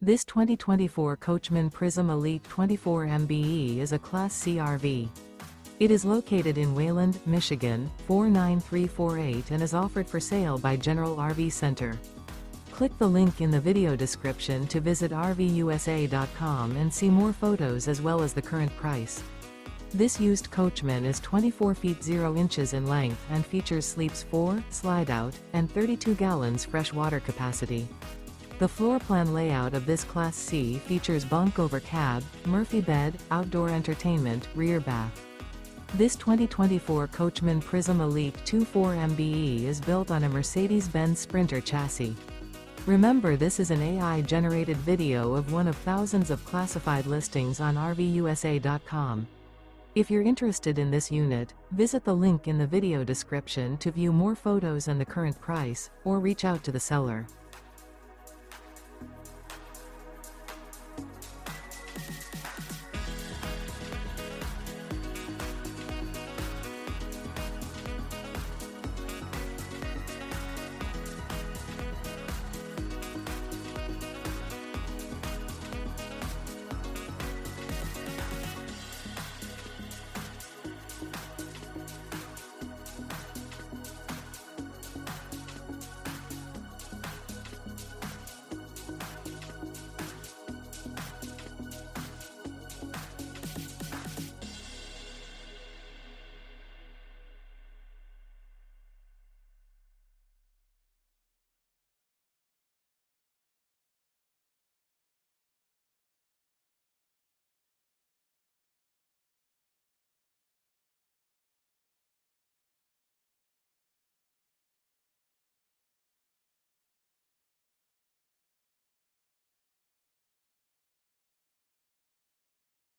This 2024 Coachmen Prism Elite 24 MBE is a Class C RV. It is located in Wayland, Michigan, 49348 and is offered for sale by General RV Center. Click the link in the video description to visit RVUSA.com and see more photos as well as the current price. This used Coachman is 24 feet 0 inches in length and features sleeps 4, slide-out, and 32 gallons fresh water capacity. The floor plan layout of this Class C features bunk over cab, Murphy bed, outdoor entertainment, rear bath. This 2024 Coachmen Prism Elite 24 MBE is built on a Mercedes-Benz Sprinter chassis. Remember, this is an AI-generated video of one of thousands of classified listings on RVUSA.com. If you're interested in this unit, visit the link in the video description to view more photos and the current price, or reach out to the seller.